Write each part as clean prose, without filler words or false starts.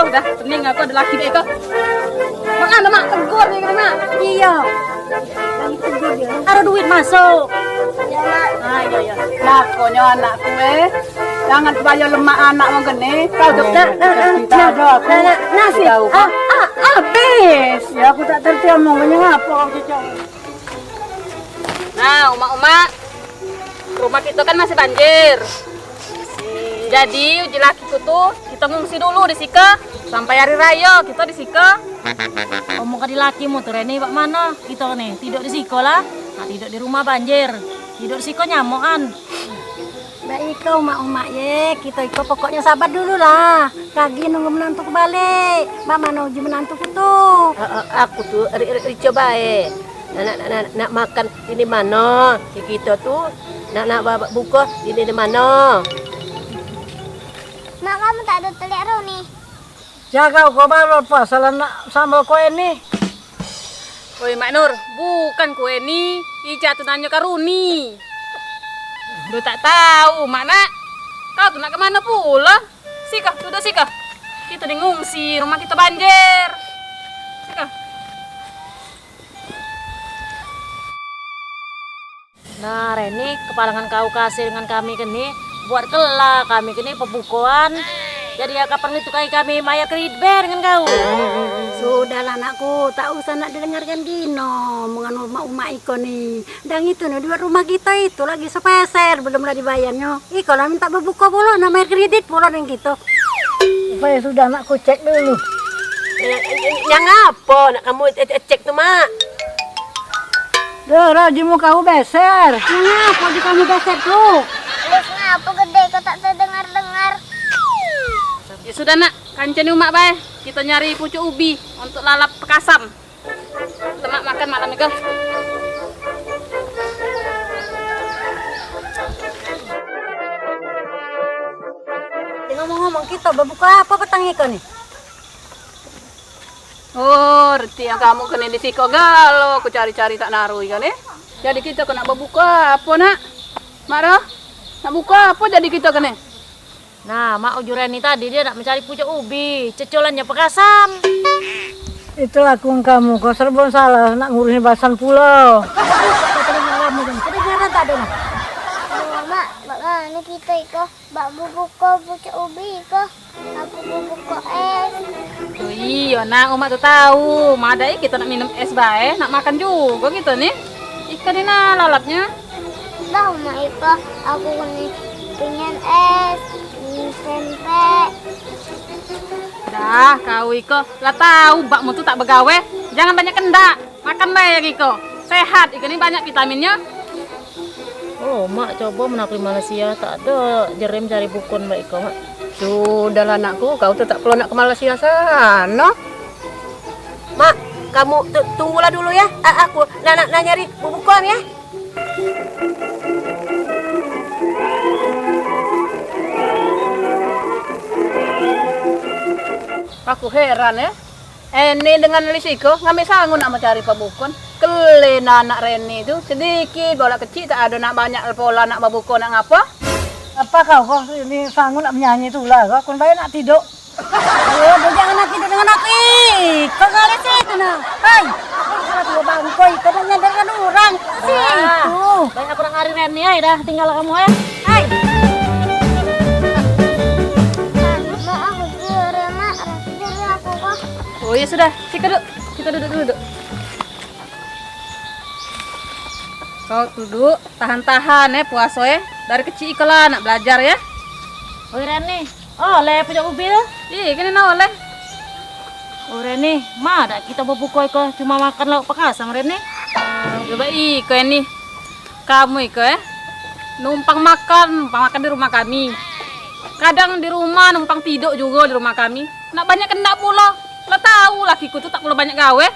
Dah, pening aku ada laki deh kok. Makanya mak tegur nih karena. Iya. Ada duit masuk. Ya mak. Ah, iya. Nah, pokoknya anakku jangan bayar lemak anak mau gini. Kau tuh Nah, ada aku. nasi. Tahu. Habis. Ya aku tak terti omongnya ngapa kau. Nah, umak-umak, rumah kita kan masih banjir. Jadi uji lakiku tuh kita ngungsi dulu di Sika sampai hari raya kita di Sika. Omong kadi lakimu tuh Reni pak mana? Kita nih tidur di sekolah, nah tidur di rumah banjir. Tidur di sekolah nyamokan. Baik kau mak ye, kita ikut pokoknya sabar dulu lah. Kagi nunggu menantu balik. Mak mana uji menantuku tuh? Aku tuh coba nak makan ini mana? Kita tuh nak buka ini di mana? Mak, kamu tak ada telur nih. Jaga kau baru apa? Salah nak sambal kau ini. Woi Mak Nur, bukan kue ini, jatuh nanya Karuni. Lu tak tahu, mana? Kau tuh nak kemana pula? Sika, sudah Sika. Kita di ngungsi, rumah kita banjir. Sika. Nah Reni, kepalangan kau kasih dengan kami kini buat kelak kami kini pembukuan. Jadi ya kapan itu kami maya kredit dengan kau. Sudahlah anakku, tak usah nak didengarkan Gino omongan rumah Iko nih. Dan itu nih dua rumah kita itu lagi sepeser belum lah dibayarnya. Iko lah minta berbuka pula nama kredit pula dengan kita. Supaya sudah anakku cek dulu. Yang apa nak kamu cek tuh mak? Duh, rajimu kau beser. Ngapa di kamu beser tuh? Terus ngapa gede kau tak terdengar-dengar? Ya sudah nak, kancani umak bae. Kita nyari pucuk ubi untuk lalap pekasam. Kita makan malam itu. Ngomong-ngomong kita berbuka apa petang ikan nih? Oh, reti yang kamu kena di siko galo, aku cari-cari tak naruh ikan Jadi kita kena berbuka apa nak? Marah? Nak buka apa jadi kita kena? Nah, Mak Ujureni tadi dia nak mencari pucuk ubi, cecolannya pekasam. Itulah akun kamu, kau serba salah nak ngurusin bahasan pulau. Kedengaran tak ada nak? Oh, mak, ini kita iko, bak bubuk pucuk ubi iko, aku bubuk es. Oh iya nak, umat tuh tahu. Madai kita nak minum es bae, nak makan juga gitu nih. Ikan ini lalapnya. Dah mak iko, aku pengen es, tempe. Dah, kau iko, lah tahu bakmu tuh tak begawe. Jangan banyak kendak, makan bae iko. Sehat, ikan ini banyak vitaminnya. Oh, Mak coba menakli Malaysia tak ada jerem cari bukun Mbak Iko, Mak. Sudahlah anakku, kau tuh tak perlu nak ke Malaysia sana. Mak, kamu tunggulah dulu ya. Aku nak nyari bubukan ya. Aku heran ya. Ini dengan Lisiko ngambil sanggup nak mencari pembukon. Kelena anak Reni itu sedikit bola kecil tak ada nak banyak pola nak babukon nak ngapa? Apa kau ini sanggup nak menyanyi tu lah, kau bayar nak tidur. Oh, jangan nak tidur dengan aku. Kau kali situ nak. Hai, kalau tu bangkoi, kau nak nyadarkan orang. Situ. Baik aku nak hari Reni ya, dah tinggal kamu ya. Hai. Mak, aku jure mak, jure aku kok. Oh ya sudah, kita duduk dulu. Kau duduk, tahan-tahan ya puasa ya. Dari kecil ikolah nak belajar ya. Oh Reni, oleh punya ubi tu. Ih, kini nak oleh. Oh Reni, mana kita berbuka iko cuma makan lauk pekasam Reni. Coba iko ini. Kamu iko ya. Numpang makan di rumah kami. Kadang di rumah numpang tidur juga di rumah kami. Nak banyak kendak pula. Lah tahu lakiku tuh tak perlu banyak gawe.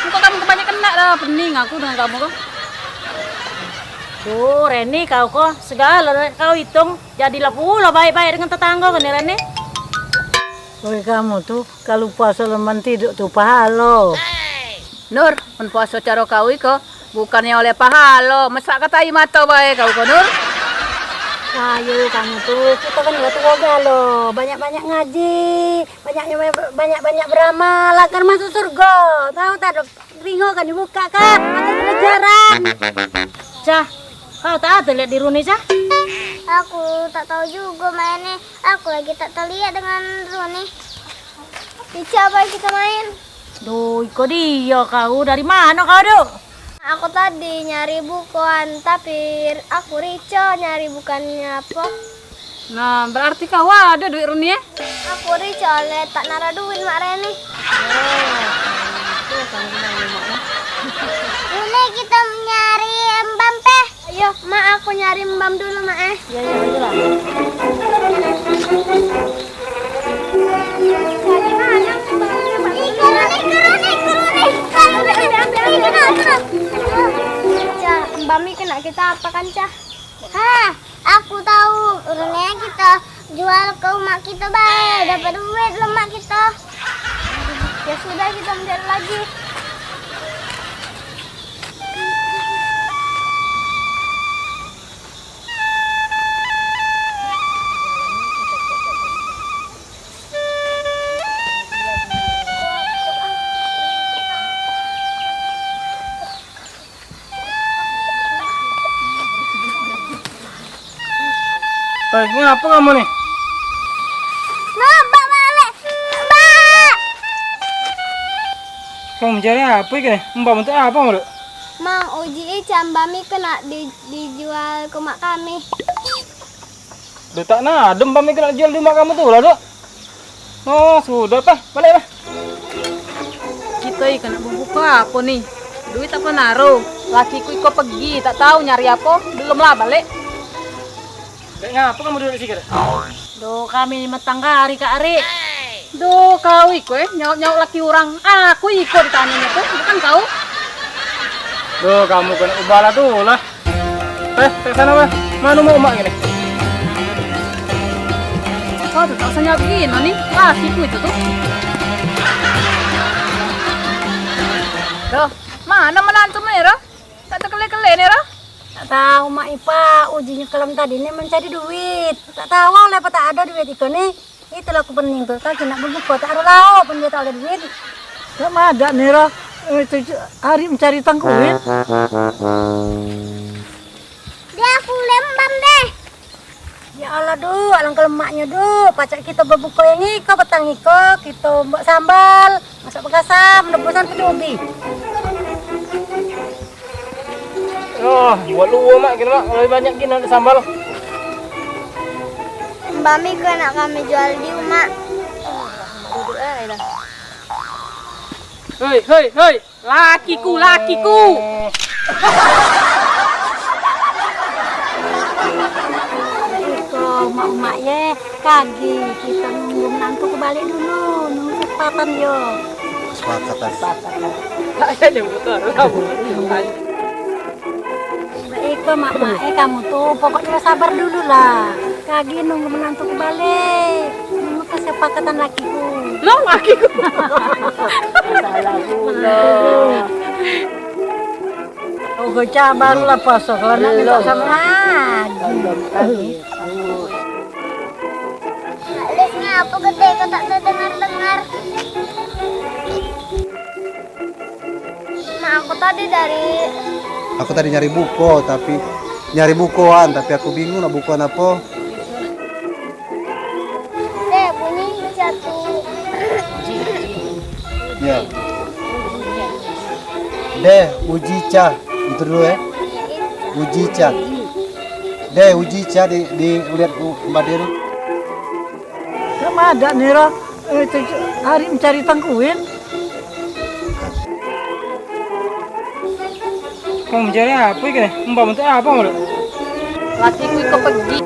Muka kamu kebanyakan kendak dah, pening aku dengan kamu kok. Tuh Reni kau kok segala kau hitung jadilah pula baik-baik dengan tetangga kan Reni. Oi kamu tuh kalau puasa leman tidur tuh pahala. Nur, pun puasa cara kau iko bukannya oleh pahala, masak katai mata bae kau ko Nur. Ayo kamu tuh, kita kan nggak tua galau, banyak-banyak ngaji, banyak-banyak beramal, agar masuk surga. Tahu tak, ringo kan dibuka kan, ada pelajaran. Cah, kau tak ada lihat di Runi, Cah? Aku tak tahu juga mainnya. Aku lagi tak terlihat dengan Roni. Dicoba kita main. Duh, ikut dia kau, dari mana kau duk? Aku tadi nyari bukuan, tapi aku Rico nyari bukannya apa. Nah, berarti kau ada duit Runi ya? Aku Rico oleh tak nara duit Mak Reni. Runi kita nyari Mbam Peh. Ayo, Mak aku nyari Mbam dulu Mak Ya, itulah. Mbami kena kita apa kan, Cah? Hah, aku tahu. Urunnya kita jual ke mak kita, baik. Dapat duit lemak kita. Ya sudah, kita mencari lagi. Ngapa kamu nih? Nah, Mbak balik. Mbak! Kamu mencari apa ini? Mbak untuk apa mau? Mang uji icam Mbami kena dijual ke mak kami. Duh tak nadem Mbak kena jual di rumah kamu tuh lah, Dok. Oh, sudah, Pak. Balik, Pak. Kita ikan buka apa nih? Duit apa naruh? Lakiku ikut pergi, tak tahu nyari apa, belum lah balik. Ngapa kamu duduk di sini? Duh, kami metangga hari ke hari. Duh, kau ikut nyaut laki orang. Aku ikut ditanyanya tuh, bukan kau. Duh, kamu kena ubala tuh lah. Ke sana, Pak. Mana mau emak gini? Kau tuh tak usah nyawat gini nih, lakiku itu tuh. Duh, mana menantu merah? Tak terkele-kele nih, Rah? Tak tahu Mak Ipa, ujinya kelam tadi ini mencari duit. Tak tahu lah apa tak ada duit itu nih. Itulah aku pening tuh, tak kena berbuka, tak ada lau pun dia tak ada duit. Tak ada Nera. Hari mencari tangkuin. Dia aku lembam deh. Ya Allah duh, alangkah lemaknya duh. Pacak kita berbuka yang iko, petang iko, kita buat sambal, masak bekasam, rebusan pecubi. Oh, buat lu mak gini, Mak. Lebih banyak gini ada sambal. Mbami kena kami jual di rumah. Hei, hei, hei, lakiku, lakiku. Iko, mak ya, kagi kita nunggu menantu kembali dulu, nunggu kesempatan yo. Tak ada yang betul. Iko, mak kamu tuh pokoknya sabar dulu lah. Kagi nunggu menantu kembali, nunggu kesepakatan lakiku. Lo lakiku. Oh, kecah barulah pasok. Kalau nak minta sama Lagi. Alisnya apa gede kau tak terdengar-dengar. Nah aku tadi nyari buku, tapi nyari bukuan, tapi aku bingung lah bukuan apa. bunyi satu. Ya. Deh, uji ca. Itu dulu ya. Uji ca. Deh, uji ca di lihat Mbak dia dulu. tak ada Nera. Hari mencari tangkuin. Kamu mencari apa ini? Mbak untuk apa mau? Lakiku ikut pergi.